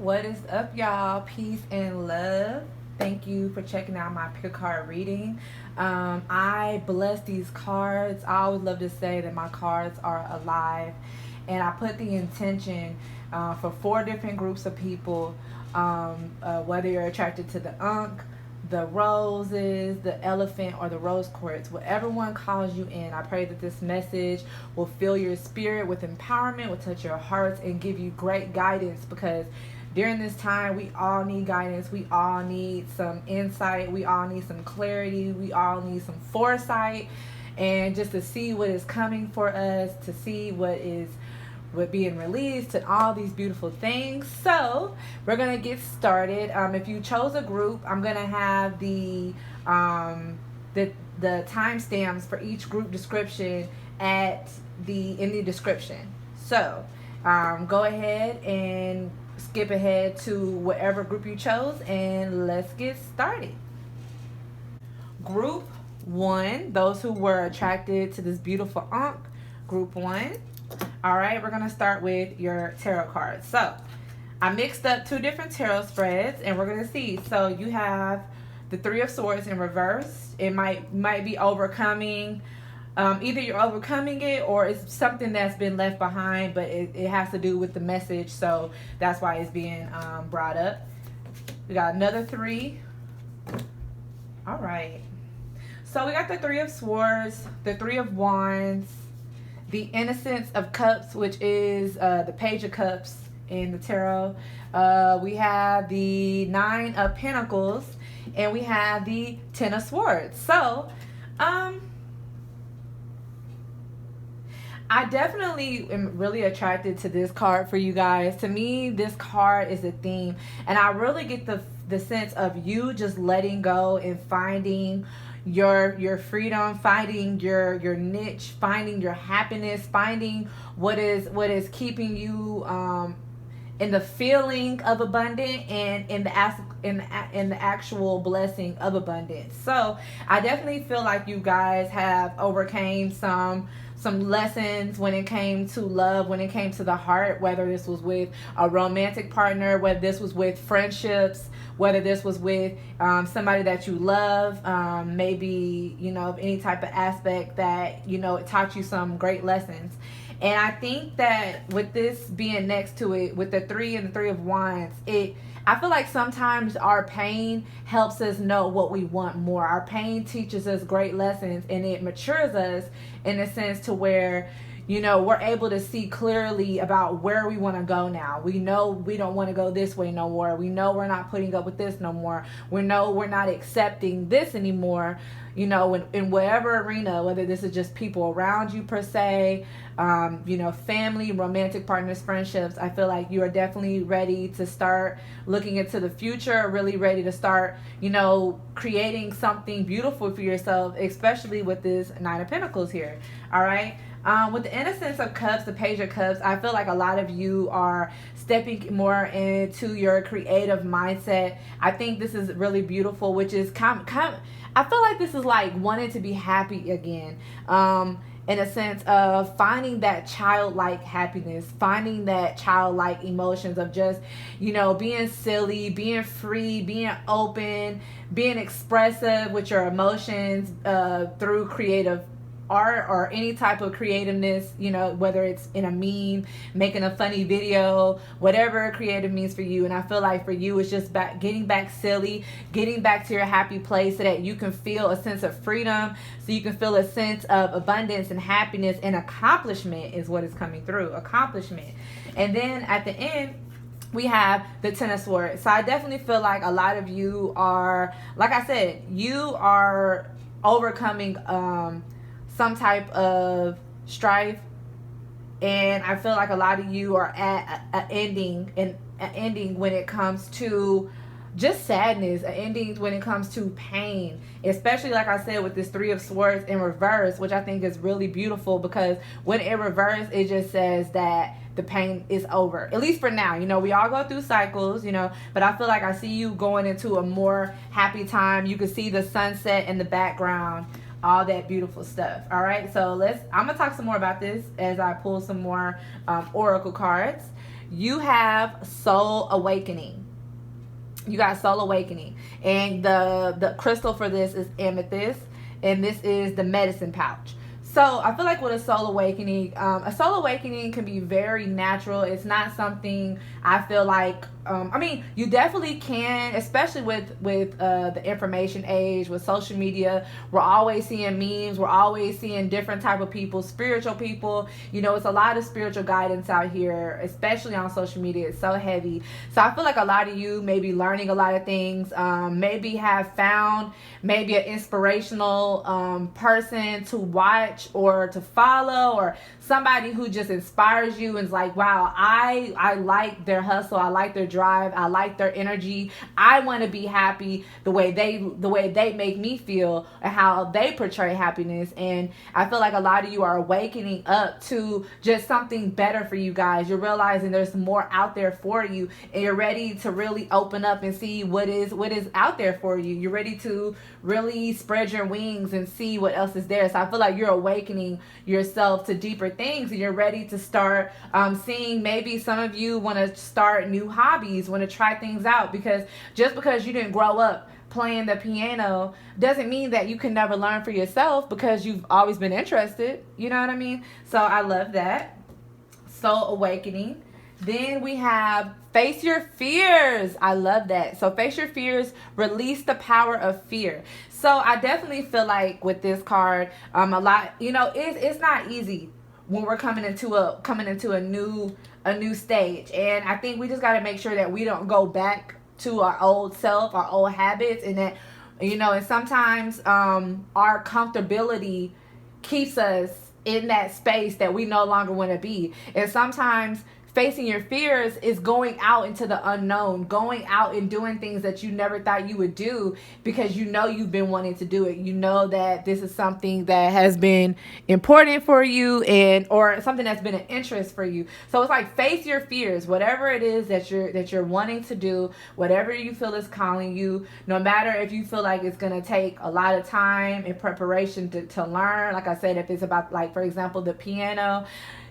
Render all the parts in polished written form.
What is up, y'all? Peace and love. Thank you for checking out my pick card reading. I bless these cards. I always love to say that my cards are alive, and I put the intention for 4 different groups of people, whether you're attracted to the Ankh, the roses, the elephant, or the rose quartz, whatever one calls you in. I pray that this message will fill your spirit with empowerment, will touch your hearts, and give you great guidance, because during this time we all need guidance, we all need some insight, we all need some clarity, we all need some foresight, and just to see what is coming for us, to see what being released, and all these beautiful things. So we're gonna get started. If you chose a group, I'm gonna have the timestamps for each group description in the description. So go ahead and skip ahead to whatever group you chose, and let's get started. Group 1, those who were attracted to this beautiful Ankh. Group 1. All right, we're gonna start with your tarot cards. So I mixed up 2 different tarot spreads, and we're gonna see. So you have the 3 of Swords in reverse. It might be overcoming. Either you're overcoming it, or it's something that's been left behind, but it has to do with the message, so that's why it's being brought up. We got another 3. All right. So we got the 3 of Swords, the 3 of Wands, the Innocence of Cups, which is the Page of Cups in the tarot. We have the 9 of Pentacles, and we have the 10 of Swords. So, I definitely am really attracted to this card for you guys. To me, this card is a theme, and I really get the sense of you just letting go and finding your freedom, finding your niche, finding your happiness, finding what is keeping you in the feeling of abundant, and in the actual blessing of abundance. So I definitely feel like you guys have overcame some lessons when it came to love, when it came to the heart, whether this was with a romantic partner, whether this was with friendships, whether this was with somebody that you love, maybe, any type of aspect that, it taught you some great lessons. And I think that with this being next to it, with the 3 and the 3 of Wands, I feel like sometimes our pain helps us know what we want more. Our pain teaches us great lessons, and it matures us in a sense to where, we're able to see clearly about where we want to go now. We know we don't want to go this way no more. We know we're not putting up with this no more. We know we're not accepting this anymore. In whatever arena, whether this is just people around you per se, family, romantic partners, friendships, I feel like you are definitely ready to start looking into the future, really ready to start, creating something beautiful for yourself, especially with this 9 of Pentacles here. All right. With the Innocence of Cups, the Page of Cups, I feel like a lot of you are stepping more into your creative mindset. I think this is really beautiful, which is I feel like this is like wanting to be happy again. In a sense of finding that childlike happiness, finding that childlike emotions of just, being silly, being free, being open, being expressive with your emotions through creative art or any type of creativeness, whether it's in a meme, making a funny video, whatever creative means for you. And I feel like for you, it's just getting back silly, getting back to your happy place so that you can feel a sense of freedom, so you can feel a sense of abundance and happiness, and accomplishment is what is coming through, accomplishment. And then at the end, we have the 10 of Swords. So I definitely feel like a lot of you are, like I said, you are overcoming some type of strife, and I feel like a lot of you are at an ending when it comes to just sadness, an ending when it comes to pain, especially like I said with this 3 of Swords in reverse, which I think is really beautiful, because when it reverse, it just says that the pain is over, at least for now. We all go through cycles, but I feel like I see you going into a more happy time. You can see the sunset in the background, all that beautiful stuff. All right, so I'm gonna talk some more about this as I pull some more oracle cards. You have soul awakening. You got soul awakening. And the crystal for this is amethyst. And this is the medicine pouch. So I feel like with a soul awakening can be very natural. It's not something I feel like. I mean, you definitely can, especially with the information age, with social media. We're always seeing memes. We're always seeing different type of people, spiritual people. You know, it's a lot of spiritual guidance out here, especially on social media. It's so heavy. So I feel like a lot of you may be learning a lot of things. Maybe have found maybe an inspirational person to watch or to follow, or somebody who just inspires you and is like, wow, I like their hustle, I like their drive, I like their energy. I want to be happy the way they make me feel and how they portray happiness. And I feel like a lot of you are awakening up to just something better for you guys. You're realizing there's more out there for you, and you're ready to really open up and see what is out there for you. You're ready to really spread your wings and see what else is there. So I feel like you're awakening yourself to deeper things, and you're ready to start seeing. Maybe some of you want to start new hobbies, want to try things out, because just because you didn't grow up playing the piano doesn't mean that you can never learn for yourself, because you've always been interested. You know what I mean? So I love that. Soul awakening. Then we have face your fears. I love that. So face your fears, release the power of fear. So I definitely feel like with this card, a lot, you know, it's not easy when we're coming into a new stage. And I think we just got to make sure that we don't go back to our old self, our old habits, and that, you know, and sometimes our comfortability keeps us in that space that we no longer want to be. And sometimes facing your fears is going out into the unknown, going out and doing things that you never thought you would do, because you know you've been wanting to do it. You know that this is something that has been important for you, and or something that's been an interest for you. So it's like, face your fears, whatever it is that you're wanting to do, whatever you feel is calling you. No matter if you feel like it's gonna take a lot of time and preparation to learn. Like I said, if it's about, like, for example, the piano,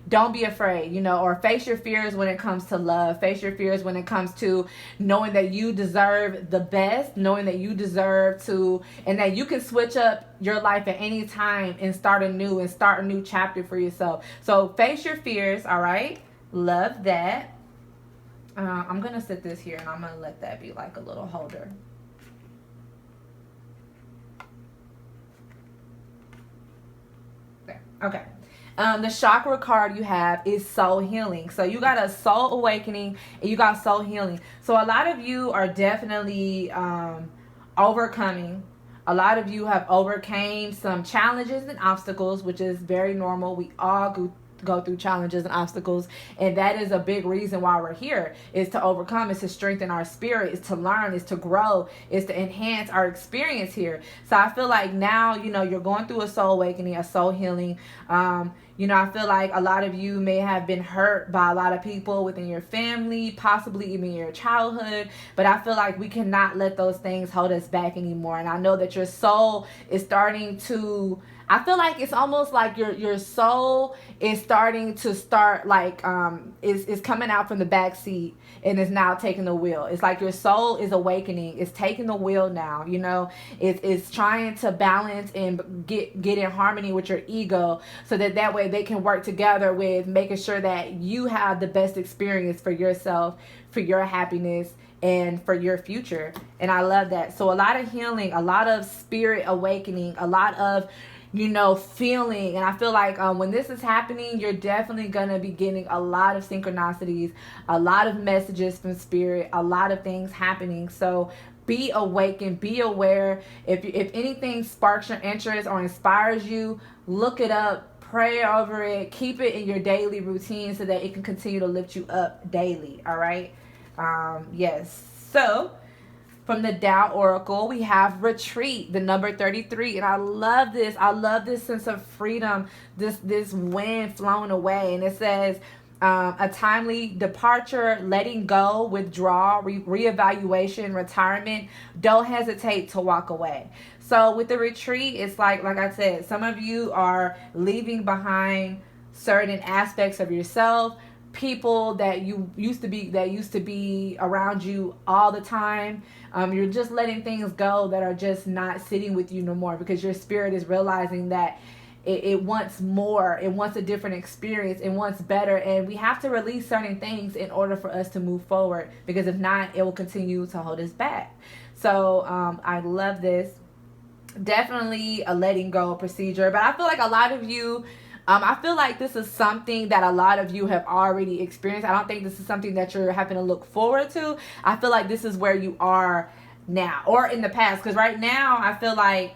don't be afraid, you know, or face your fears when it comes to love. Face your fears when it comes to knowing that you deserve the best, knowing that you deserve to, and that you can switch up your life at any time and start a new chapter for yourself. So face your fears, all right? Love that. I'm going to sit this here, and I'm going to let that be like a little holder. There. Okay. The chakra card you have is soul healing. So you got a soul awakening and you got soul healing. So a lot of you are definitely overcoming. A lot of you have overcame some challenges and obstacles, which is very normal. We all go through challenges and obstacles, and that is a big reason why we're here, is to overcome, is to strengthen our spirit, is to learn, is to grow, is to enhance our experience here. So I feel like now, you know, you're going through a soul awakening, a soul healing. You know, I feel like a lot of you may have been hurt by a lot of people within your family, possibly even your childhood, but I feel like we cannot let those things hold us back anymore. And I know that your soul is starting to, I feel like it's almost like your soul is starting to is coming out from the back seat and is now taking the wheel. It's like your soul is awakening. It's taking the wheel now, you know. It's trying to balance and get in harmony with your ego, so that way they can work together with making sure that you have the best experience for yourself, for your happiness, and for your future. And I love that. So a lot of healing, a lot of spirit awakening, a lot of, you know, feeling. And I feel like when this is happening, you're definitely going to be getting a lot of synchronicities, a lot of messages from spirit, a lot of things happening. So be awakened, be aware. If anything sparks your interest or inspires you, look it up, pray over it, keep it in your daily routine so that it can continue to lift you up daily. All right. Yes. So from the Tao Oracle, we have retreat, the number 33. And I love this. I love this sense of freedom, this wind flowing away. And it says, a timely departure, letting go, withdraw, reevaluation, retirement. Don't hesitate to walk away. So with the retreat, it's like I said, some of you are leaving behind certain aspects of yourself, people that used to be around you all the time. You're just letting things go that are just not sitting with you no more, because your spirit is realizing that it wants more. It wants a different experience. It wants better. And we have to release certain things in order for us to move forward, because if not, it will continue to hold us back. So I love this. Definitely a letting go procedure. But I feel like a lot of you, I feel like this is something that a lot of you have already experienced. I don't think this is something that you're having to look forward to. I feel like this is where you are now, or in the past. Because right now, I feel like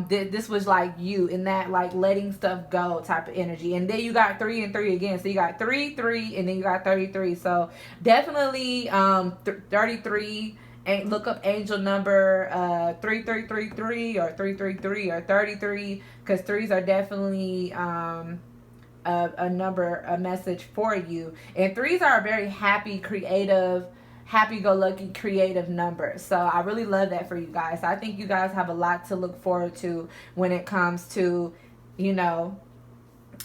this was like you in that like letting stuff go type of energy. And then you got 3 and 3 again. So you got 3, 3, and then you got 33. So definitely 33. And look up angel number 3333 or 333 or 33, because threes are definitely a number, a message for you. And threes are a very happy, creative, happy-go-lucky, creative number. So I really love that for you guys. I think you guys have a lot to look forward to when it comes to, you know,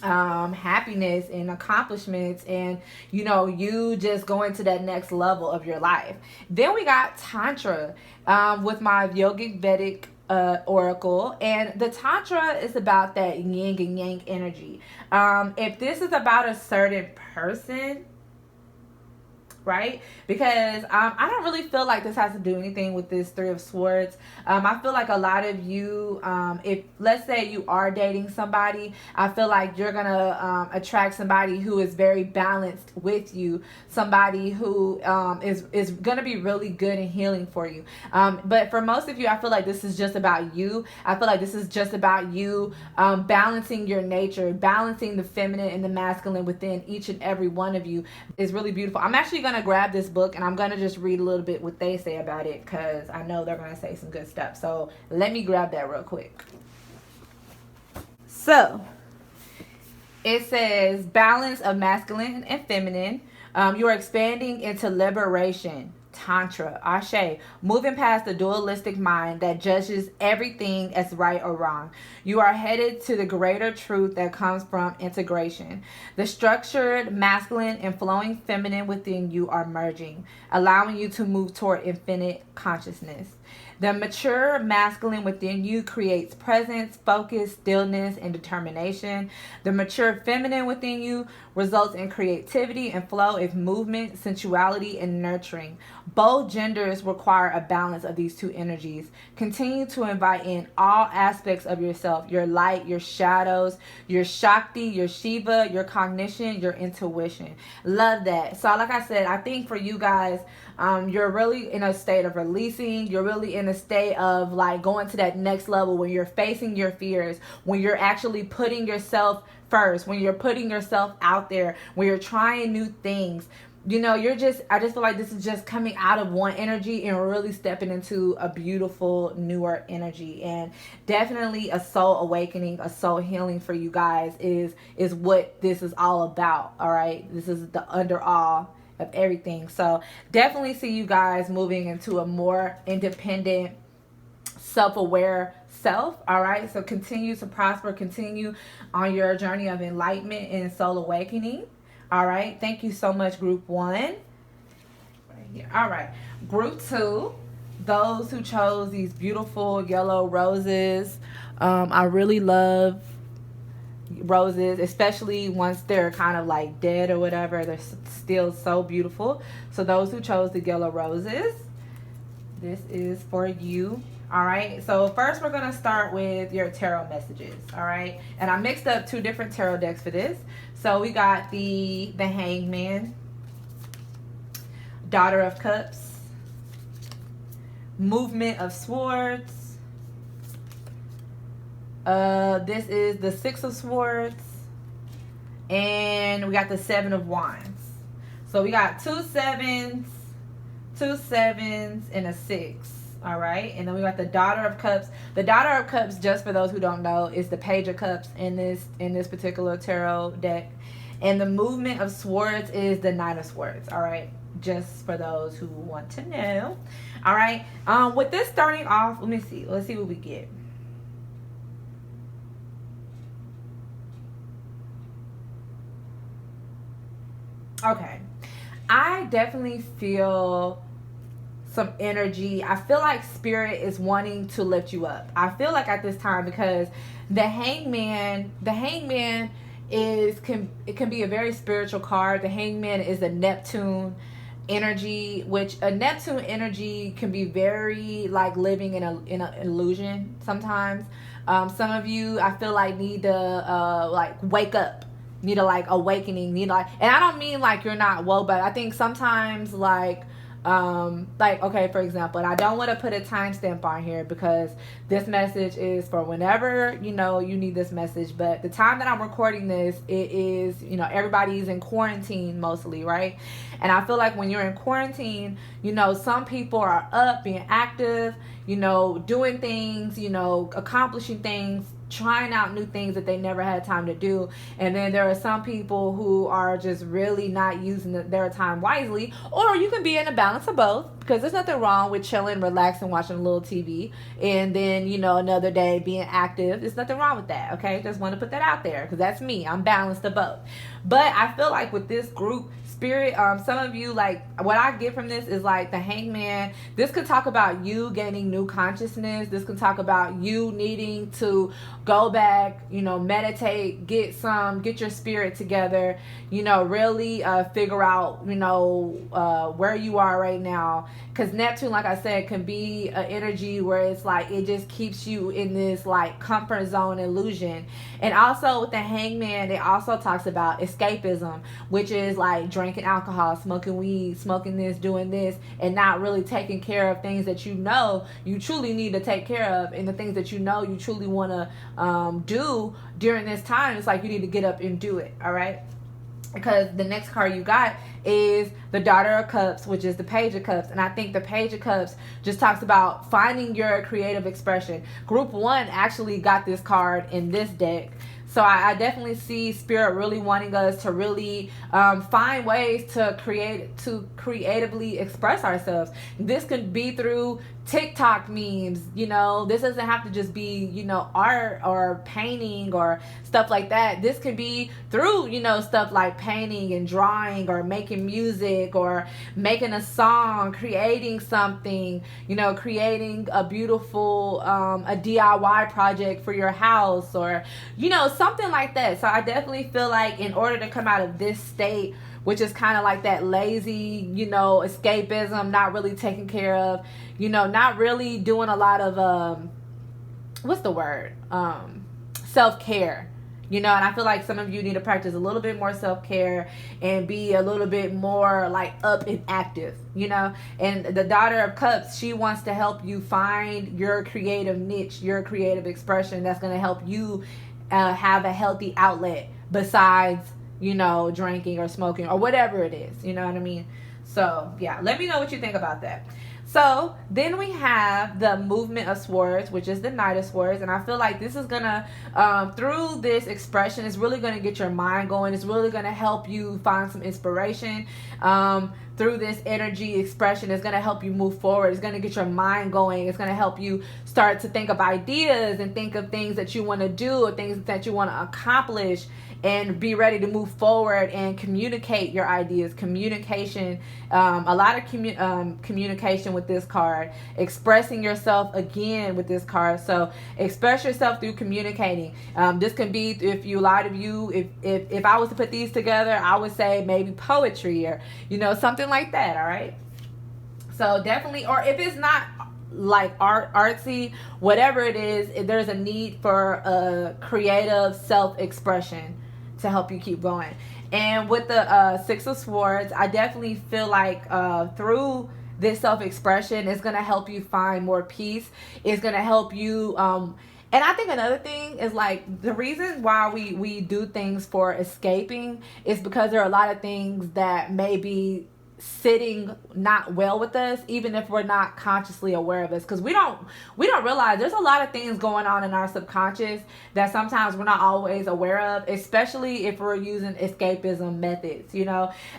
happiness and accomplishments, and you just going to that next level of your life. Then we got Tantra with my Yogic Vedic oracle, and the Tantra is about that yin and yang energy. If this is about a certain person, right? Because I don't really feel like this has to do anything with this 3 of Swords. I feel like a lot of you, if let's say you are dating somebody, I feel like you're gonna attract somebody who is very balanced with you, somebody who is gonna be really good and healing for you. But for most of you, I feel like this is just about you. I feel like this is just about you balancing your nature, balancing the feminine and the masculine within each and every one of you is really beautiful. I'm actually gonna grab this book and I'm gonna just read a little bit what they say about it, because I know they're gonna say some good stuff. So let me grab that real quick. So it says balance of masculine and feminine. You are expanding into liberation. Tantra, Ashe, moving past the dualistic mind that judges everything as right or wrong. You are headed to the greater truth that comes from integration. The structured masculine and flowing feminine within you are merging, allowing you to move toward infinite consciousness. The mature masculine within you creates presence, focus, stillness, and determination. The mature feminine within you results in creativity and flow of movement, sensuality, and nurturing. Both genders require a balance of these two energies. Continue to invite in all aspects of yourself, your light, your shadows, your Shakti, your Shiva, your cognition, your intuition. Love that. So like I said, I think for you guys, you're really in a state of releasing. You're really in a state of like going to that next level when you're facing your fears, when you're actually putting yourself first, when you're putting yourself out there, when you're trying new things. I just feel like this is just coming out of one energy and really stepping into a beautiful, newer energy. And definitely a soul awakening, a soul healing for you guys is what this is all about. All right. This is the under all of everything. So definitely see you guys moving into a more independent, self-aware self. All right. So continue to prosper, continue on your journey of enlightenment and soul awakening. All right. Thank you so much, Group 1. Right here. All right. Group 2, those who chose these beautiful yellow roses. I really love roses, especially once they're kind of like dead or whatever. They're still so beautiful. So those who chose the yellow roses, this is for you. All right, so first we're going to start with your tarot messages. All right, and I mixed up 2 different tarot decks for this. So we got the Hangman, Daughter of Cups, Movement of Swords. This is the 6 of Swords, and we got the 7 of Wands. So we got 2 7s, 2 7s, and a 6. All right, and then we got the Daughter of Cups. The Daughter of Cups, just for those who don't know, is the Page of Cups in this particular tarot deck. And the Movement of Swords is the 9 of Swords. All right, just for those who want to know. All right, with this starting off, let me see. Let's see what we get. Okay. I definitely feel some energy. I feel like spirit is wanting to lift you up. I feel like at this time, because the hangman it can be a very spiritual card. The hangman is a Neptune energy, which a Neptune energy can be very like living in an illusion sometimes. Some of you, I feel like, need to like wake up, need to like awakening, need like, and I don't mean like you're not woke, but I think sometimes like okay, for example, and I don't want to put a timestamp on here because this message is for whenever you need this message. But the time that I'm recording this, it is everybody's in quarantine mostly, right? And I feel like when you're in quarantine, some people are up, being active, doing things, accomplishing things, trying out new things that they never had time to do. And then there are some people who are just really not using their time wisely. Or you can be in a balance of both, because there's nothing wrong with chilling, relaxing, watching a little TV, and then another day being active. There's nothing wrong with that. Okay, just want to put that out there because that's me. I'm balanced to both. But I feel like with this group spirit, some of you, like, what I get from this is like the hangman. This could talk about you gaining new consciousness. This could talk about you needing to go back, meditate, get your spirit together, really figure out, where you are right now. Because Neptune, like I said, can be an energy where it's like it just keeps you in this like comfort zone illusion. And also with the hangman, it also talks about escapism, which is like drinking alcohol, smoking weed, smoking this, doing this, and not really taking care of things that you truly need to take care of, and the things that you truly want to do during this time. It's like you need to get up and do it. All right. Because the next card you got is the Daughter of Cups, which is the Page of Cups. And I think the Page of Cups just talks about finding your creative expression. Group 1 actually got this card in this deck. So I definitely see Spirit really wanting us to really find ways to creatively express ourselves. This could be through TikTok memes, this doesn't have to just be, art or painting or stuff like that. This could be through, stuff like painting and drawing or making music or making a song, creating something, creating a beautiful, a DIY project for your house or, something like that. So I definitely feel like in order to come out of this state, which is kind of like that lazy, escapism, not really taking care of, not really doing a lot of, what's the word? Self-care, and I feel like some of you need to practice a little bit more self-care and be a little bit more like up and active, and the Daughter of Cups, she wants to help you find your creative niche, your creative expression that's going to help you have a healthy outlet besides drinking or smoking or whatever it is, you know what I mean? So yeah, let me know what you think about that. So then we have the Movement of Swords, which is the Knight of Swords. And I feel like this is going to, through this expression, it's really going to get your mind going. It's really going to help you find some inspiration. Through this energy expression, it's going to help you move forward. It's going to get your mind going. It's going to help you start to think of ideas and think of things that you want to do or things that you want to accomplish, and be ready to move forward and communicate your ideas. Communication, a lot of communication with this card. Expressing yourself again with this card. So express yourself through communicating. This can be, if a lot of you, if I was to put these together, I would say maybe poetry or something like that. All right. So definitely, or if it's not like artsy, whatever it is, there's a need for a creative self-expression to help you keep going. And with the Six of Swords, I definitely feel like through this self-expression, it's going to help you find more peace. It's going to help you and I think another thing is like the reason why we do things for escaping is because there are a lot of things that may be sitting not well with us, even if we're not consciously aware of us, because we don't realize there's a lot of things going on in our subconscious that sometimes we're not always aware of, especially if we're using escapism methods, and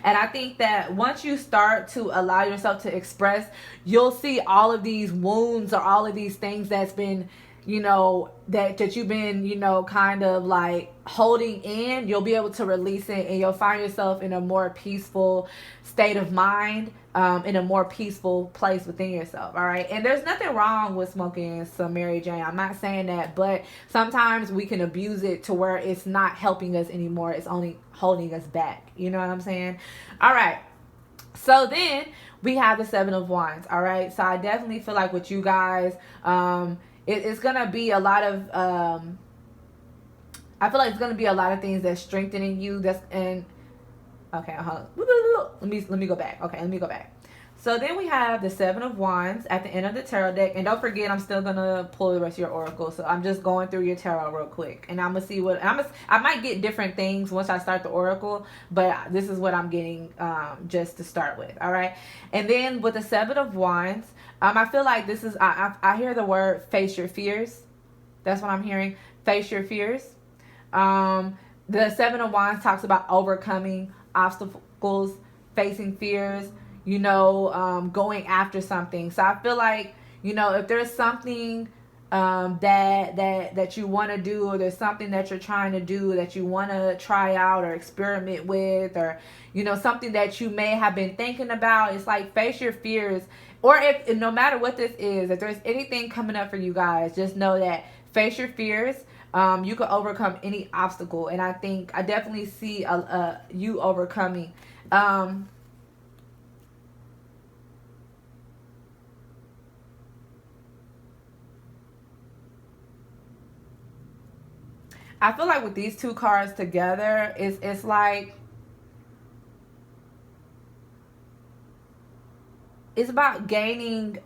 I think that once you start to allow yourself to express, you'll see all of these wounds or all of these things that's been that you've been, kind of like holding in, you'll be able to release it, and you'll find yourself in a more peaceful state of mind, in a more peaceful place within yourself. All right. And there's nothing wrong with smoking some Mary Jane. I'm not saying that, but sometimes we can abuse it to where it's not helping us anymore. It's only holding us back. You know what I'm saying? All right. So then we have the Seven of Wands. All right. So I definitely feel like with you guys, it's going to be a lot of, I feel like it's going to be a lot of things that's strengthening you. Okay, hold on. Let me go back. Okay, let me go back. So then we have the Seven of Wands at the end of the tarot deck. And don't forget, I'm still going to pull the rest of your oracle. So I'm just going through your tarot real quick. And I'm going to see I might get different things once I start the oracle. But this is what I'm getting just to start with. All right. And then with the Seven of Wands, I feel like this is, I hear the word face your fears. That's what I'm hearing. Face your fears. The Seven of Wands talks about overcoming obstacles, facing fears, going after something. So I feel like, if there's something that you want to do, or there's something that you're trying to do that you want to try out or experiment with, or, something that you may have been thinking about, it's like face your fears. Or if no matter what this is, if there's anything coming up for you guys, just know that face your fears. You can overcome any obstacle, and I definitely see you overcoming. I feel like with these two cards together, it's like it's about getting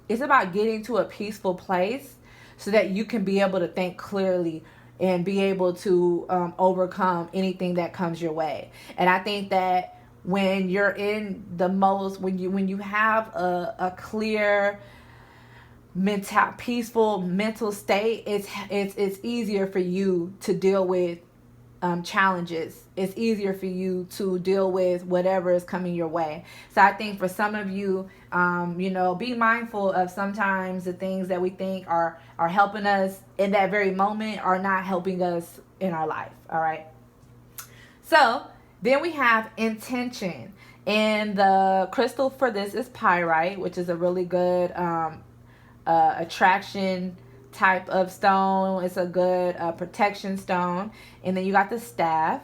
to a peaceful place so that you can be able to think clearly and be able to overcome anything that comes your way. And I think that when you're in when you have a clear peaceful mental state, it's easier for you to deal with challenges. It's easier for you to deal with whatever is coming your way. So I think for some of you, be mindful of sometimes the things that we think are helping us in that very moment are not helping us in our life. All right. So then we have intention. And the crystal for this is pyrite, which is a really good attraction type of stone. It's a good protection stone. And then you got the staff.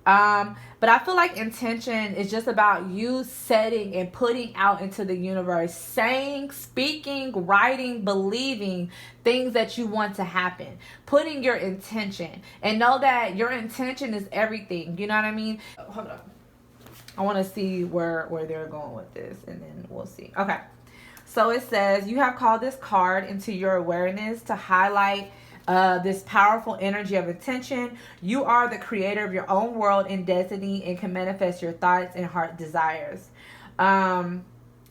But I feel like intention is just about you setting and putting out into the universe, saying, speaking, writing, believing things that you want to happen, putting your intention, and know that your intention is everything. You know what I mean? Hold on. I want to see where they're going with this, and then we'll see. Okay. So it says, you have called this card into your awareness to highlight this powerful energy of intention. You are the creator of your own world and destiny, and can manifest your thoughts and heart desires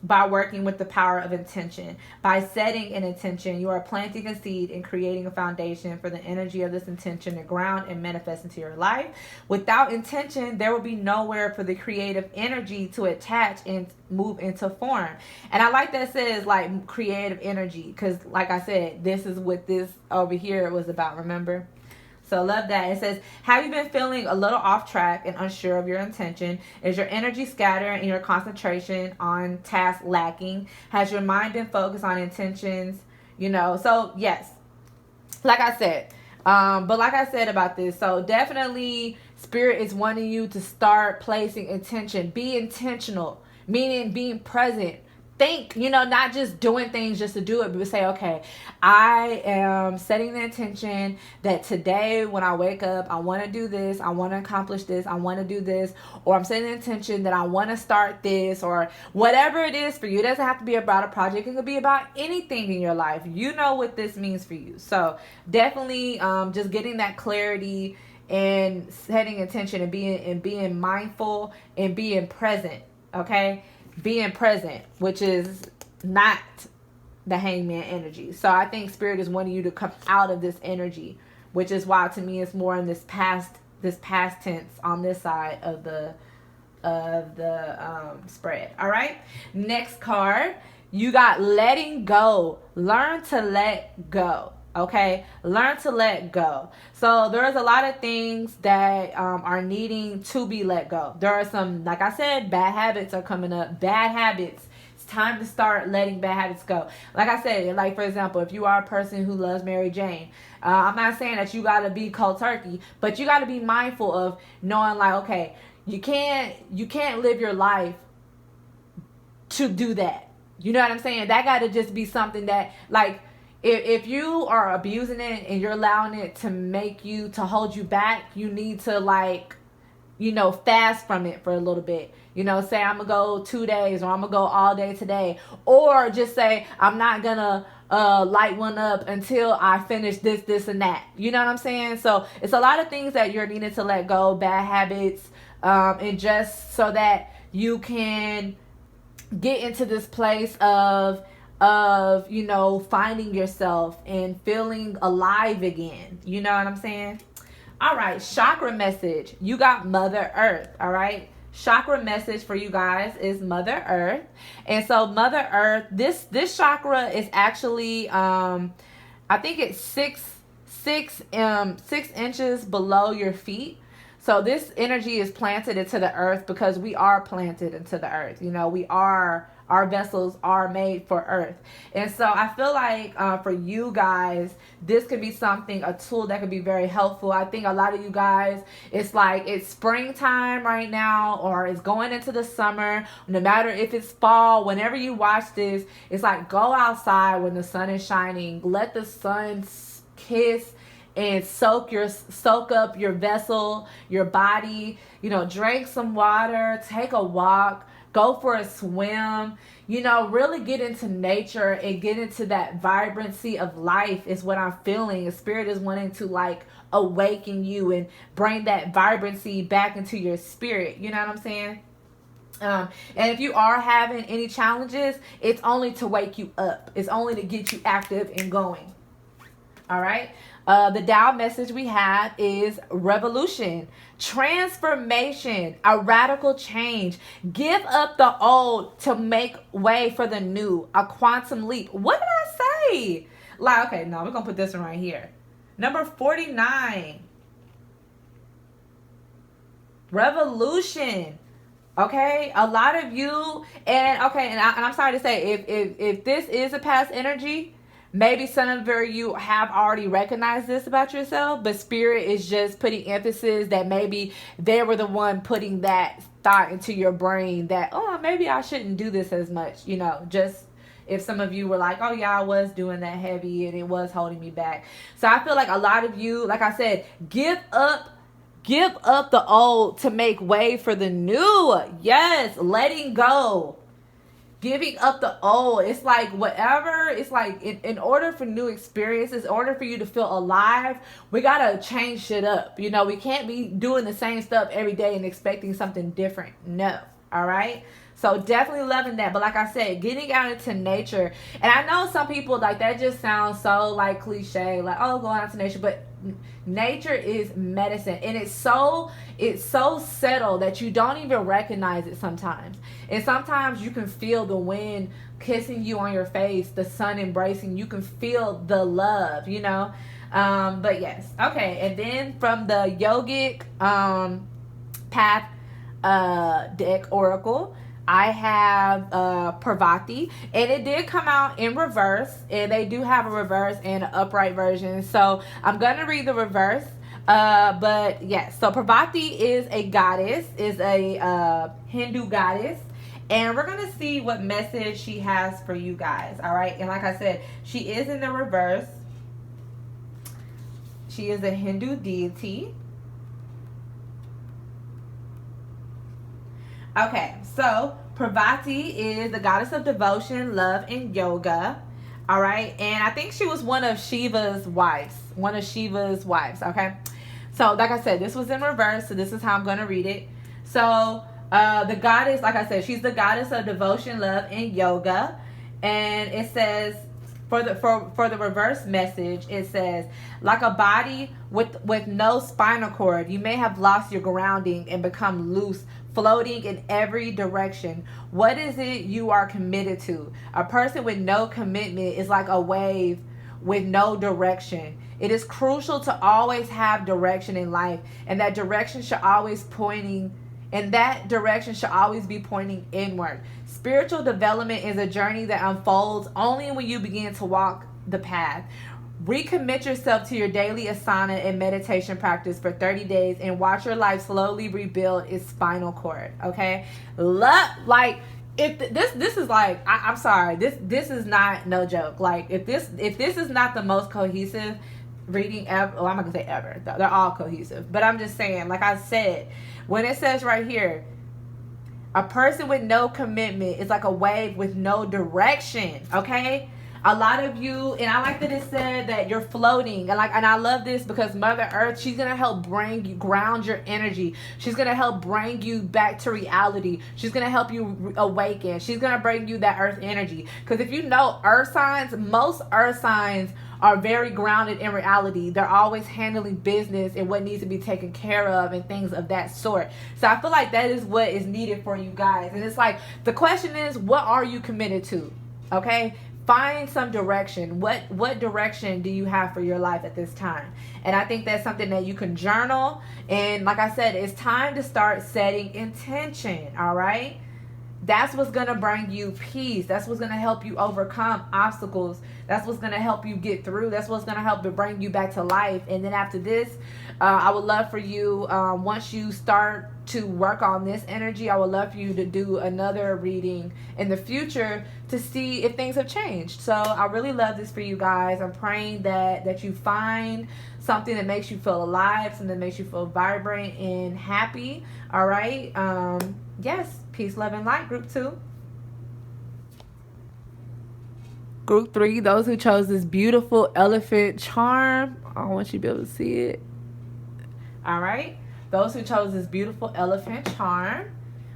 by working with the power of intention. By setting an intention, you are planting a seed and creating a foundation for the energy of this intention to ground and manifest into your life. Without intention, there will be nowhere for the creative energy to attach and move into form. And I like that it says like creative energy, because like I said, this is what this over here was about, remember? So love that. It says, have you been feeling a little off track and unsure of your intention? Is your energy scattered and your concentration on task lacking? Has your mind been focused on intentions? So yes, like I said, but like I said about this, so definitely Spirit is wanting you to start placing intention. Be intentional, meaning being present. Think, not just doing things just to do it, but say, okay, I am setting the intention that today when I wake up, I want to do this, I want to accomplish this, I want to do this, or I'm setting the intention that I want to start this, or whatever it is for you. It doesn't have to be about a project. It could be about anything in your life. You know what this means for you. So definitely just getting that clarity and setting intention and being mindful and being present, okay? Being present, which is not the hangman energy. So I think Spirit is wanting you to come out of this energy, which is why to me it's more in this past tense on this side of the spread. All right. Next card, you got letting go. Learn to let go. Okay, learn to let go. So there's a lot of things that are needing to be let go. There are some, like I said, bad habits are coming up. Bad habits. It's time to start letting bad habits go. Like I said, like for example, if you are a person who loves Mary Jane, I'm not saying that you gotta be cold turkey, but you gotta be mindful of knowing, like, okay, you can't live your life to do that. You know what I'm saying? That got to just be something that, like, if you are abusing it and you're allowing it to make you, to hold you back, you need to, like, fast from it for a little bit. Say I'm gonna go 2 days, or I'm gonna go all day today, or just say I'm not gonna light one up until I finish this, and that. You know what I'm saying? So it's a lot of things that you're needing to let go, bad habits, and just so that you can get into this place of finding yourself and feeling alive again. You know what I'm saying? All right, chakra message. You got Mother Earth. All right, chakra message for you guys is Mother Earth. And so Mother Earth, this chakra is actually I think it's six inches below your feet. So this energy is planted into the earth because we are planted into the earth. Our vessels are made for earth. And so I feel like for you guys, this could be something, a tool that could be very helpful. I think a lot of you guys, it's like it's springtime right now, or it's going into the summer. No matter if it's fall, whenever you watch this, it's like go outside when the sun is shining. Let the sun kiss and soak up your vessel, your body. Drink some water, take a walk, go for a swim. Really get into nature and get into that vibrancy of life is what I'm feeling. The spirit is wanting to, like, awaken you and bring that vibrancy back into your spirit. You know what I'm saying? And if you are having any challenges, it's only to wake you up. It's only to get you active and going. All right. The Tao message we have is revolution, transformation, a radical change. Give up the old to make way for the new, a quantum leap. What did I say? Like, okay, no, we're going to put this one right here. Number 49. Revolution. Okay, a lot of you, and I'm sorry to say, if this is a past energy, maybe some of you have already recognized this about yourself, but Spirit is just putting emphasis that maybe they were the one putting that thought into your brain that, oh, maybe I shouldn't do this as much. Just if some of you were like, oh yeah, I was doing that heavy and it was holding me back. So I feel like a lot of you, like I said, give up the old to make way for the new. Yes, letting go. Giving up the old. It's like whatever. It's like in order for new experiences, in order for you to feel alive, we got to change shit up. We can't be doing the same stuff every day and expecting something different. No. All right. So definitely loving that. But like I said, getting out into nature. And I know some people, like, that just sounds so, like, cliche. Like, oh, going out to nature. But nature is medicine. And it's so subtle that you don't even recognize it sometimes. And sometimes you can feel the wind kissing you on your face, the sun embracing. You can feel the love, But yes. Okay. And then from the yogic path deck oracle, I have Parvati, and it did come out in reverse, and they do have a reverse and an upright version. So I'm going to read the reverse. But yes, so Parvati is a goddess, is a Hindu goddess, and we're going to see what message she has for you guys. All right. And like I said, she is in the reverse. She is a Hindu deity. Okay, so Parvati is the goddess of devotion, love, and yoga. All right, and I think she was one of Shiva's wives. Okay, so like I said, this was in reverse, so this is how I'm going to read it. So the goddess, like I said, she's the goddess of devotion, love, and yoga. And it says, for the reverse message, it says, like a body with no spinal cord, you may have lost your grounding and become loose, floating in every direction. What is it you are committed to? A person with no commitment is like a wave with no direction. It is crucial to always have direction in life, and that direction should always be pointing inward. Spiritual development is a journey that unfolds only when you begin to walk the path. Recommit yourself to your daily asana and meditation practice for 30 days and watch your life slowly rebuild its spinal cord. Okay, like if this is like I'm sorry, this is not no joke. Like if this is not the most cohesive reading ever, well, I'm not gonna say ever. They're all cohesive, but I'm just saying, like I said, when it says right here, a person with no commitment is like a wave with no direction. Okay. A lot of you, and I like that it said that you're floating, and I love this because Mother Earth, she's gonna help ground your energy. She's gonna help bring you back to reality. She's gonna help you awaken. She's gonna bring you that Earth energy. Because if you know Earth signs, most Earth signs are very grounded in reality. They're always handling business and what needs to be taken care of and things of that sort. So I feel like that is what is needed for you guys. And it's like, the question is, what are you committed to? Okay? Find some direction. What direction do you have for your life at this time? And I think that's something that you can journal. And like I said, it's time to start setting intention, all right? That's what's going to bring you peace. That's what's going to help you overcome obstacles. That's what's going to help you get through. That's what's going to help to bring you back to life. And then after this, I would love for you, once you start to work on this energy, I would love for you to do another reading in the future to see if things have changed. So I really love this for you guys. I'm praying that you find something that makes you feel alive, something that makes you feel vibrant and happy. All right. Yes. Peace, love, and light. Group 2. Group 3, those who chose this beautiful elephant charm. I want you to be able to see it. All right. Those who chose this beautiful elephant charm.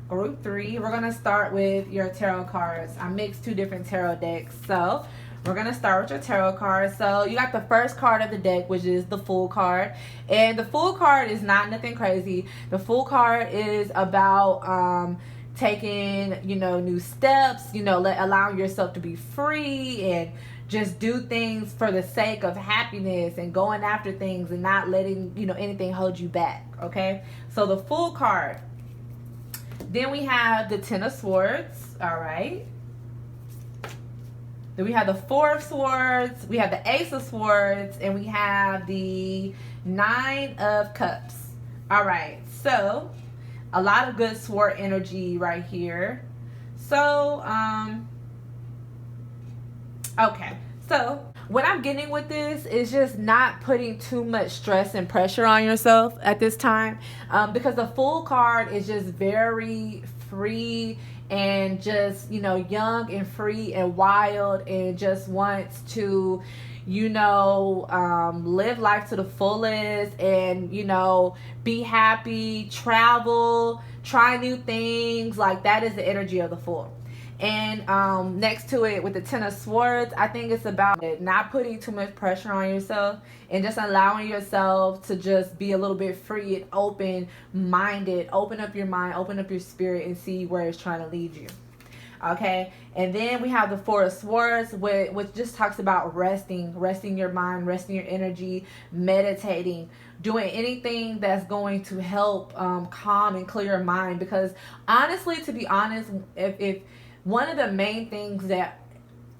Group 3, we're going to start with your tarot cards. I mixed 2 different tarot decks. So we're going to start with your tarot cards. So you got the first card of the deck, which is the Fool card. And the Fool card is not nothing crazy. The Fool card is about taking, new steps, allowing yourself to be free and just do things for the sake of happiness and going after things and not letting, anything hold you back. Okay. So the Fool card. Then we have the Ten of Swords. All right. Then we have the Four of Swords. We have the Ace of Swords. And we have the Nine of Cups. All right. So a lot of good sword energy right here. So, okay. So what I'm getting with this is just not putting too much stress and pressure on yourself at this time, because the Fool card is just very free and just, young and free and wild and just wants to, live life to the fullest and, be happy, travel, try new things. Like, that is the energy of the Fool. And next to it with the Ten of Swords, I think it's about not putting too much pressure on yourself and just allowing yourself to just be a little bit free and open-minded. Open up your mind, open up your spirit, and see where it's trying to lead you. Okay, and then we have the Four of Swords, which just talks about resting your mind, resting your energy, meditating, doing anything that's going to help calm and clear your mind. Because honestly, to be honest, if one of the main things that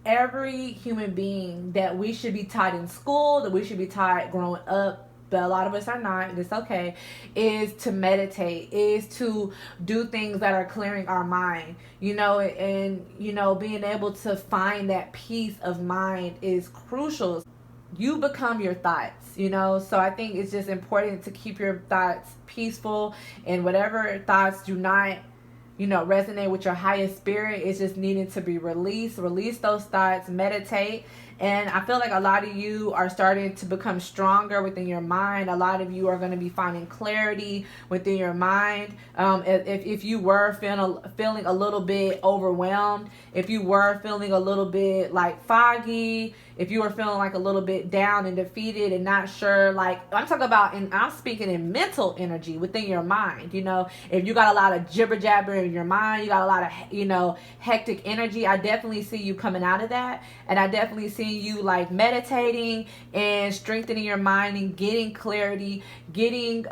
every human being that we should be taught in school, that we should be taught growing up, but a lot of us are not, and it's okay, is to meditate, is to do things that are clearing our mind, and, being able to find that peace of mind is crucial. You become your thoughts, so I think it's just important to keep your thoughts peaceful, and whatever thoughts do not resonate with your highest spirit, it's just needing to be released. Release those thoughts, meditate. And I feel like a lot of you are starting to become stronger within your mind. A lot of you are going to be finding clarity within your mind. If you were feeling a little bit overwhelmed, if you were feeling a little bit like foggy, if you are feeling like a little bit down and defeated and not sure, like I'm talking about, and I'm speaking in mental energy within your mind. You know, if you got a lot of jibber jabber in your mind, you got a lot of, you know, hectic energy, I definitely see you coming out of that. And I definitely see you like meditating and strengthening your mind and getting clarity, getting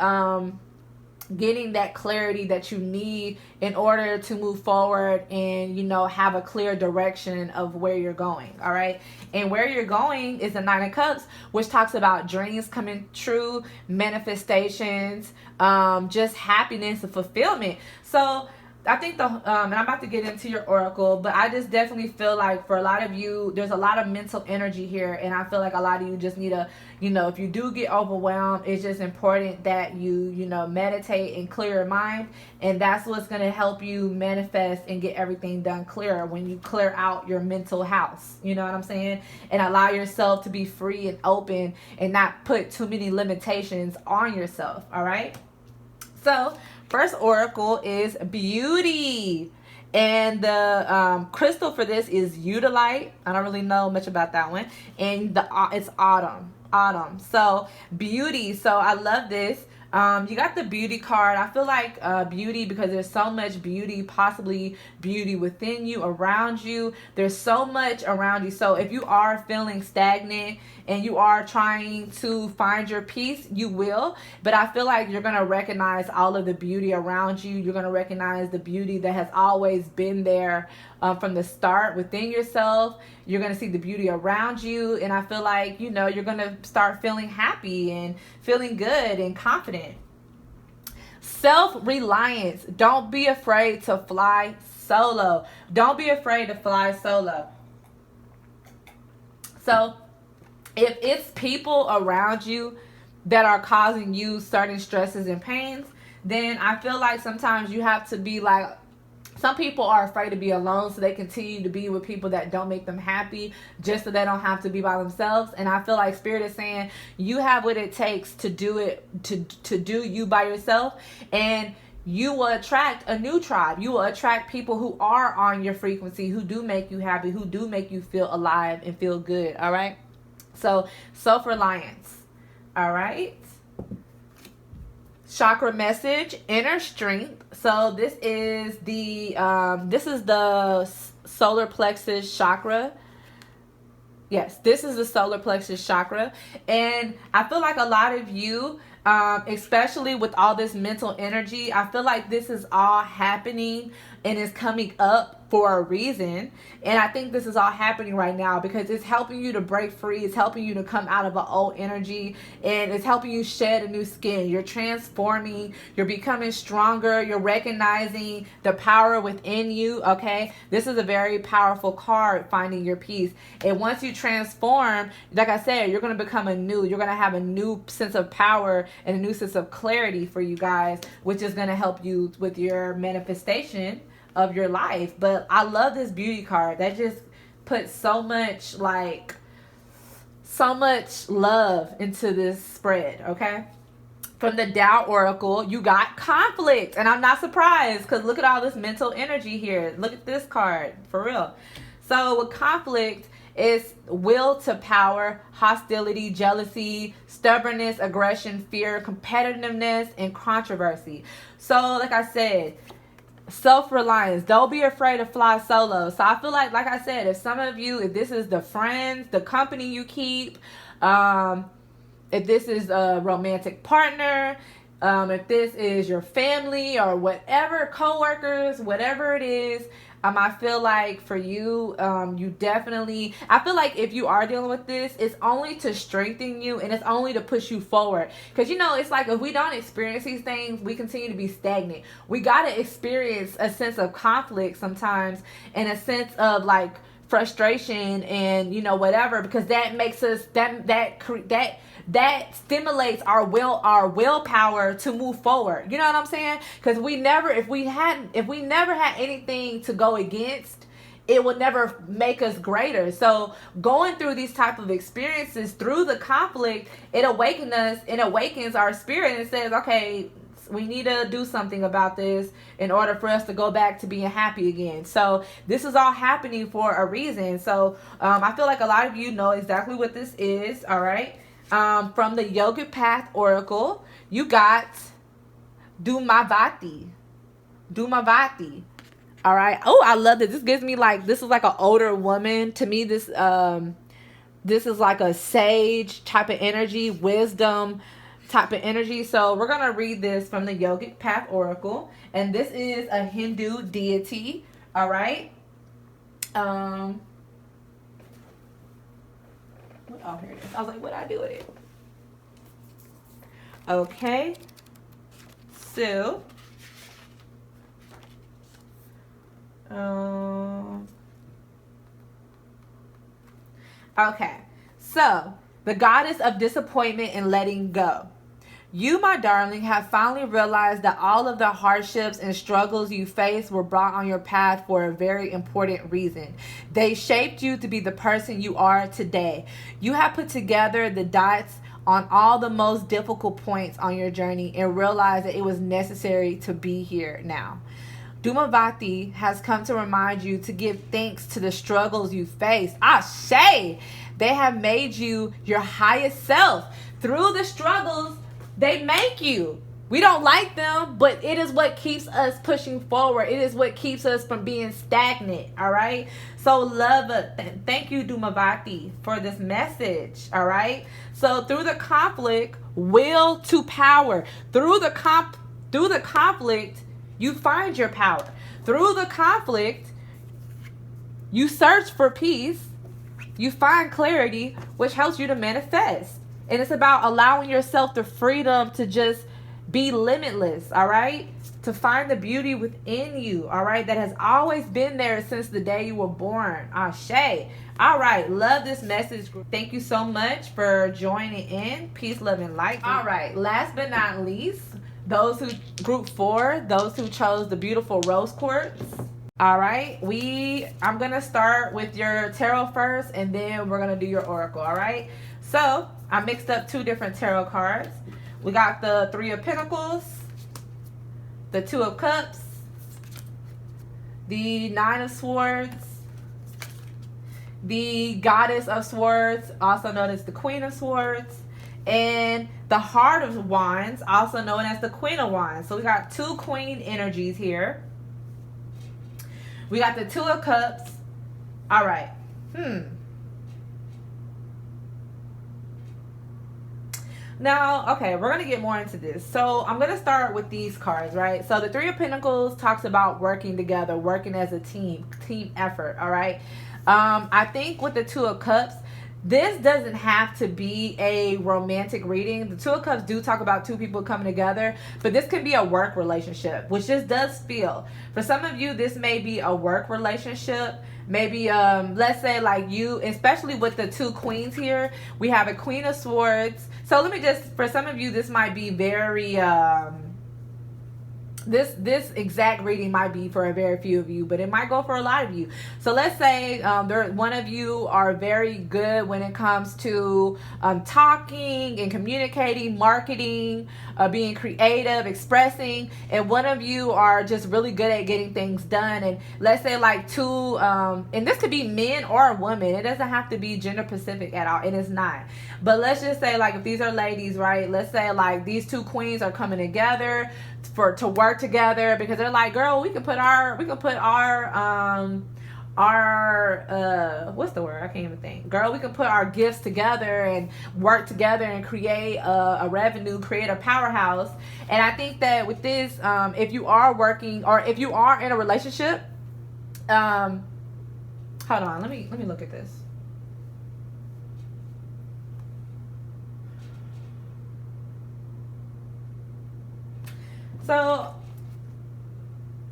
that clarity that you need in order to move forward and, you know, have a clear direction of where you're going. All right. And where you're going is the Nine of Cups, which talks about dreams coming true, manifestations, just happiness and fulfillment. So I think and I'm about to get into your oracle, but I just definitely feel like for a lot of you, there's a lot of mental energy here. And I feel like a lot of you just need to, you know, if you do get overwhelmed, it's just important that you know, meditate and clear your mind. And that's what's going to help you manifest and get everything done clearer when you clear out your mental house. You know what I'm saying? And allow yourself to be free and open and not put too many limitations on yourself. All right. So first oracle is beauty. And the crystal for this is Utilite. I don't really know much about that one. And it's autumn. So beauty. So I love this. You got the beauty card. I feel like beauty, because there's so much beauty, possibly beauty within you, around you. There's so much around you. So if you are feeling stagnant and you are trying to find your peace, you will. But I feel like you're going to recognize all of the beauty around you. You're going to recognize the beauty that has always been there from the start within yourself. You're going to see the beauty around you. And I feel like, you know, you're going to start feeling happy and feeling good and confident. Self-reliance. Don't be afraid to fly solo. Don't be afraid to fly solo. So if it's people around you that are causing you certain stresses and pains, then I feel like sometimes you have to be like, some people are afraid to be alone, so they continue to be with people that don't make them happy just so they don't have to be by themselves. And I feel like Spirit is saying you have what it takes to do it, to do you by yourself, and you will attract a new tribe. You will attract people who are on your frequency, who do make you happy, who do make you feel alive and feel good. All right. So self-reliance. All right. Chakra message, inner strength. So this is the solar plexus chakra. Yes, this is the solar plexus chakra. And I feel like a lot of you, especially with all this mental energy, I feel like this is all happening and is coming up for a reason. And I think this is all happening right now because it's helping you to break free. It's helping you to come out of an old energy, and it's helping you shed a new skin. You're transforming. You're becoming stronger. You're recognizing the power within you. Okay. This is a very powerful card, finding your peace. And once you transform, like I said, you're going to become you're going to have a new sense of power and a new sense of clarity for you guys, which is going to help you with your manifestation of your life. But I love this beauty card. That just puts so much love into this spread. Okay. From the Tao Oracle, you got conflict. And I'm not surprised, because look at all this mental energy here. Look at this card. For real. So with conflict, it's will to power, hostility, jealousy, stubbornness, aggression, fear, competitiveness, and controversy. So like I said, self-reliance. Don't be afraid to fly solo. So I feel like I said, if some of you, if this is the friends, the company you keep, if this is a romantic partner, if this is your family or whatever, co-workers, whatever it is, I feel like for you, you definitely, I feel like if you are dealing with this, it's only to strengthen you and it's only to push you forward. Because, you know, it's like if we don't experience these things, we continue to be stagnant. We got to experience a sense of conflict sometimes and a sense of like frustration and, you know, whatever, because that makes us, that stimulates our willpower to move forward. You know what I'm saying? Because if we never had anything to go against, it would never make us greater. So going through these type of experiences through the conflict, it awakens our spirit and it says, okay, We need to do something about this in order for us to go back to being happy again. So this is all happening for a reason. So I feel like a lot of you know exactly what this is. All right. From the Yogic Path Oracle, you got Dumavati. Dumavati. All right. Oh, I love this. This gives me like, this is like an older woman. To me, this is like a sage type of energy, wisdom type of energy. So we're going to read this from the Yogic Path Oracle. And this is a Hindu deity. All right. Oh, here it is. I was like, what did I do with it? Okay. So, okay. So, the goddess of disappointment and letting go. You, my darling, have finally realized that all of the hardships and struggles you faced were brought on your path for a very important reason. They shaped you to be the person you are today. You have put together the dots on all the most difficult points on your journey and realized that it was necessary to be here now. Dumavati has come to remind you to give thanks to the struggles you faced. Ashe! They have made you your highest self. Through the struggles, they make you. We don't like them, but it is what keeps us pushing forward. It is what keeps us from being stagnant, all right? So love it. Thank you, Dumavati, for this message, all right? So through the conflict, will to power. Through the conflict, you find your power. Through the conflict, you search for peace. You find clarity, which helps you to manifest. And it's about allowing yourself the freedom to just be limitless, all right? To find the beauty within you, all right? That has always been there since the day you were born. Ashe. All right. Love this message. Thank you so much for joining in. Peace, love, and light. All right. Last but not least, those who, group 4, those who chose the beautiful rose quartz. All right. I'm going to start with your tarot first, and then we're going to do your oracle, all right? So I mixed up 2 different tarot cards. We got the 3 of Pentacles, the 2 of Cups, the 9 of Swords, the Goddess of Swords, also known as the Queen of Swords, and the Heart of Wands, also known as the Queen of Wands. So we got 2 Queen energies here. We got the 2 of Cups. All right. Now, okay, we're going to get more into this. So I'm going to start with these cards, right? So the 3 of Pentacles talks about working together, working as a team effort, all right? I think with the 2 of Cups, this doesn't have to be a romantic reading. The 2 of Cups do talk about 2 people coming together, but this could be a work relationship, which this does feel. For some of you, this may be a work relationship. Maybe, let's say like you, especially with the 2 queens here, we have a Queen of Swords. So let me just, for some of you, this might be very, this exact reading might be for a very few of you, but it might go for a lot of you. So let's say one of you are very good when it comes to talking and communicating, marketing, being creative, expressing, and one of you are just really good at getting things done. And let's say like 2, and this could be men or women. It doesn't have to be gender specific at all, and it's not. But let's just say like if these are ladies, right? Let's say like these 2 queens are coming together to work together because they're like, girl, we could put our what's the word? I can't even think. Girl, we can put our gifts together and work together and create a revenue, create a powerhouse. And I think that with this, if you are working or if you are in a relationship, hold on, let me look at this. So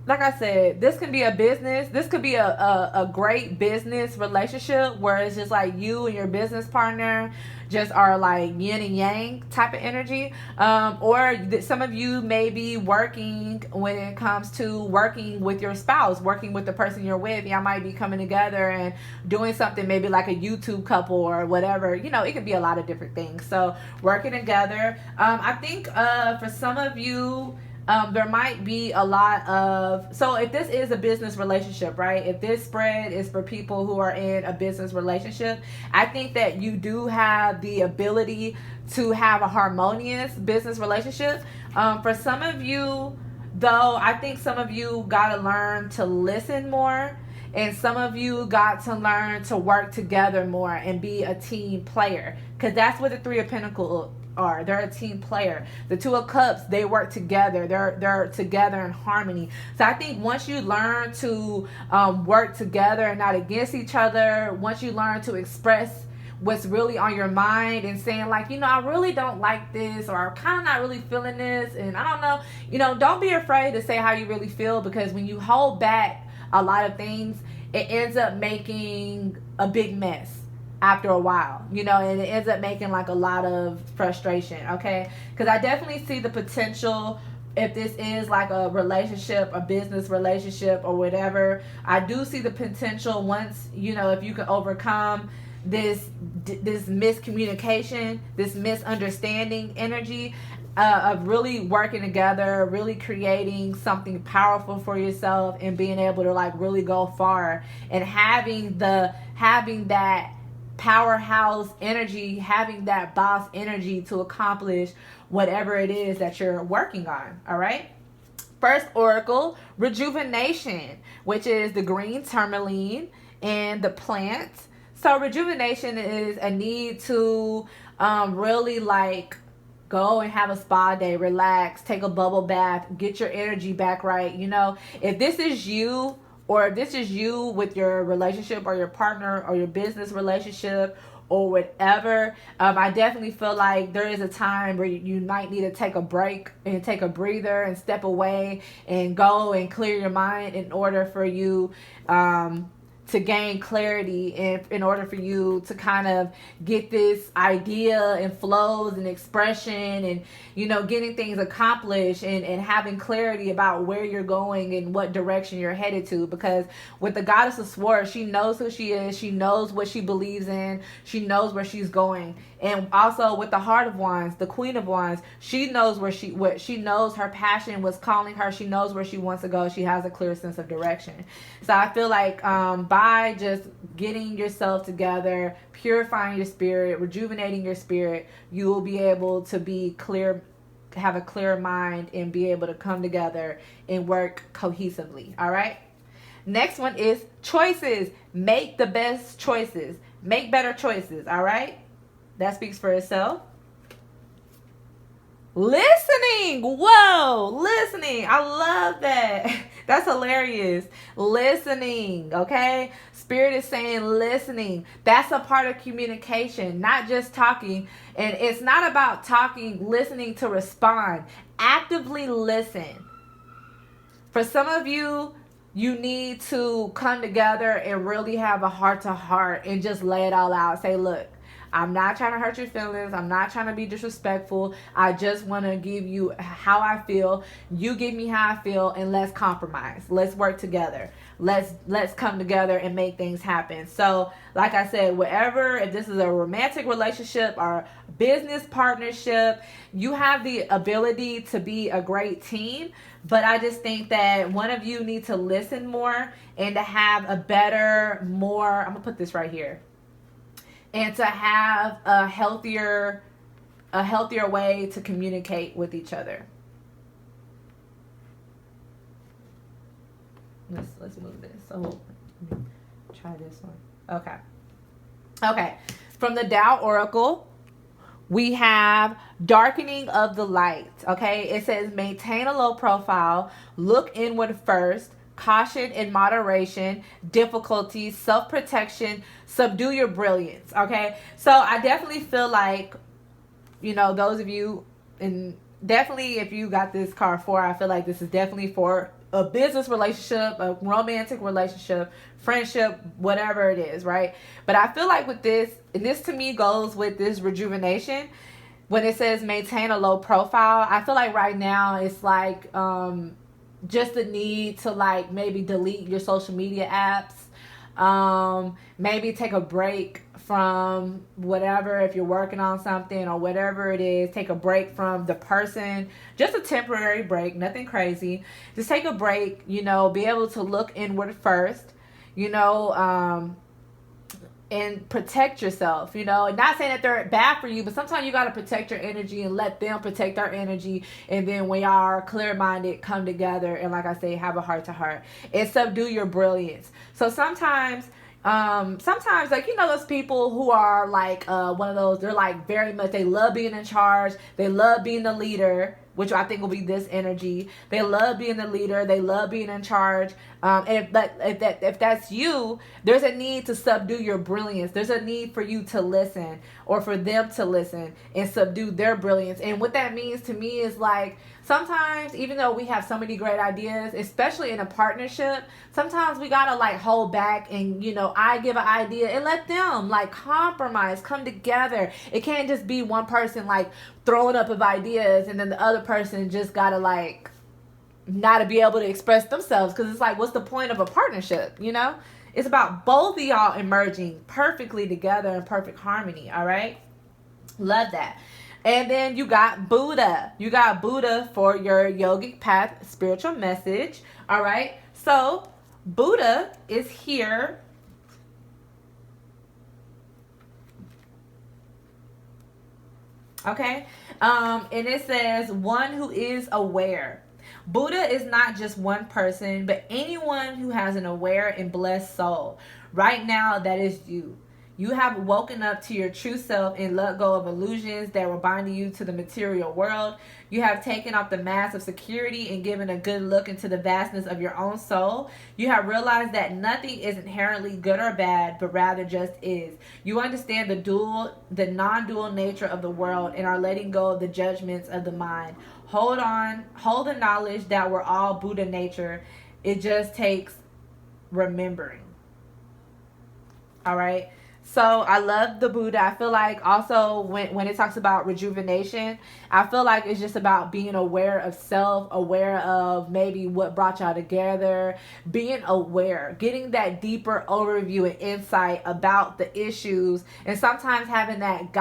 like I said, this can be a business. This could be a great business relationship where it's just like you and your business partner just are like yin and yang type of energy. Or some of you may be working when it comes to working with your spouse, working with the person you're with. Y'all might be coming together and doing something, maybe like a YouTube couple or whatever. You know, it could be a lot of different things. So working together. I think for some of you, there might be a lot of, so if this is a business relationship, right, if this spread is for people who are in a business relationship, I think that you do have the ability to have a harmonious business relationship. For some of you, though, I think some of you got to learn to listen more, and some of you got to learn to work together more and be a team player, because that's what the Three of Pentacles are. They're a team player. The Two of Cups, they work together. They're together in harmony. So I think once you learn to work together and not against each other, once you learn to express what's really on your mind and saying like, you know, I really don't like this, or I'm kind of not really feeling this, and I don't know, you know, don't be afraid to say how you really feel, because when you hold back a lot of things, it ends up making a big mess after a while, you know, and it ends up making like a lot of frustration, okay? Because I definitely see the potential, if this is like a relationship, a business relationship or whatever, I do see the potential once, you know, if you can overcome this miscommunication, this misunderstanding energy, of really working together, really creating something powerful for yourself, and being able to like really go far, and having that powerhouse energy, having that boss energy to accomplish whatever it is that you're working on. All right. First oracle, rejuvenation, which is the green tourmaline and the plant. So rejuvenation is a need to really like go and have a spa day, relax, take a bubble bath, get your energy back right. You know, if this is you, or if this is you with your relationship or your partner or your business relationship or whatever, I definitely feel like there is a time where you might need to take a break and take a breather and step away and go and clear your mind in order for you to gain clarity, and in order for you to kind of get this idea and flows and expression and, you know, getting things accomplished, and having clarity about where you're going and what direction you're headed to. Because with the Goddess of Swords, she knows who she is, she knows what she believes in, she knows where she's going. And also with the Heart of Wands, the Queen of Wands, she knows what she knows her passion was calling her. She knows where she wants to go. She has a clear sense of direction. So I feel like by just getting yourself together, purifying your spirit, rejuvenating your spirit, you will be able to be clear, have a clear mind, and be able to come together and work cohesively. All right. Next one is choices. Make the best choices. Make better choices. All right. That speaks for itself. Listening. Whoa, listening. I love that. That's hilarious. Listening, okay? Spirit is saying listening. That's a part of communication, not just talking. And it's not about talking, listening to respond. Actively listen. For some of you, you need to come together and really have a heart-to-heart and just lay it all out. Say, look, I'm not trying to hurt your feelings. I'm not trying to be disrespectful. I just want to give you how I feel. You give me how I feel, and let's compromise. Let's work together. Let's come together and make things happen. So, like I said, whatever, if this is a romantic relationship or business partnership, you have the ability to be a great team. But I just think that one of you needs to listen more and to have a better, more, I'm going to put this right here, and to have a healthier way to communicate with each other. Let's move this. So let me try this one. Okay. From the Tao Oracle, we have darkening of the light. Okay. It says maintain a low profile, look inward first, caution and moderation, difficulties, self-protection, subdue your brilliance. Okay. So I definitely feel like, you know, those of you, and definitely if you got this card 4, I feel like this is definitely for a business relationship, a romantic relationship, friendship, whatever it is, right? But I feel like with this, and this to me goes with this rejuvenation, when it says maintain a low profile, I feel like right now it's like just the need to like maybe delete your social media apps, maybe take a break from whatever, if you're working on something or whatever it is, take a break from the person, just a temporary break, nothing crazy. Just take a break, you know, be able to look inward first, you know, and protect yourself, you know, and not saying that they're bad for you, but sometimes you got to protect your energy and let them protect their energy. And then when y'all are clear-minded, come together and, like I say, have a heart-to-heart and subdue your brilliance. So sometimes like, you know, those people who are like one of those, they're like very much, they love being in charge, they love being the leader, which I think will be this energy. They love being the leader, they love being in charge. And if that's you, there's a need to subdue your brilliance. There's a need for you to listen, or for them to listen and subdue their brilliance. And what that means to me is like, sometimes, even though we have so many great ideas, especially in a partnership, sometimes we gotta like hold back and, you know, I give an idea and let them like compromise, come together. It can't just be one person like throwing up of ideas and then the other person just gotta like not to be able to express themselves, because it's like, what's the point of a partnership, you know? It's about both of y'all emerging perfectly together in perfect harmony. All right, love that. And then you got Buddha. You got Buddha for your yogic path spiritual message. All right, so Buddha is here. Okay, and it says one who is aware. Buddha is not just one person, but anyone who has an aware and blessed soul. Right now, that is you. You have woken up to your true self and let go of illusions that were binding you to the material world. You have taken off the mask of security and given a good look into the vastness of your own soul. You have realized that nothing is inherently good or bad, but rather just is. You understand the non-dual nature of the world and are letting go of the judgments of the mind. Hold the knowledge that we're all Buddha nature. It just takes remembering. All right. So I love the Buddha. I feel like also when it talks about rejuvenation, I feel like it's just about being aware of self, aware of maybe what brought y'all together, being aware, getting that deeper overview and insight about the issues, and sometimes having that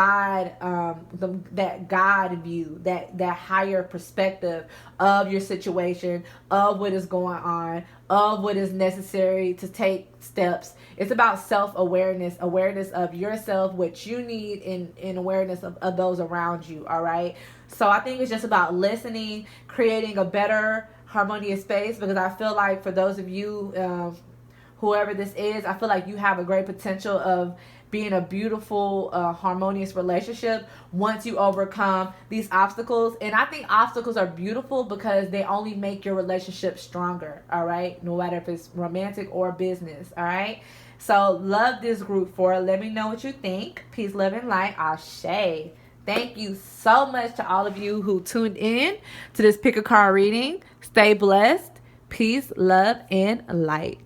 that God view, that higher perspective of your situation, of what is going on, of what is necessary to take steps. It's about self-awareness, awareness of yourself, what you need, and awareness of those around you. All right, so I think it's just about listening, creating a better harmonious space, because I feel like for those of you, whoever this is, I feel like you have a great potential of being a beautiful, harmonious relationship once you overcome these obstacles. And I think obstacles are beautiful because they only make your relationship stronger. All right, no matter if it's romantic or business. All right, so love this group 4. Let me know what you think. Peace, love, and light. Ashe. Thank you so much to all of you who tuned in to this pick a card reading. Stay blessed. Peace, love, and light.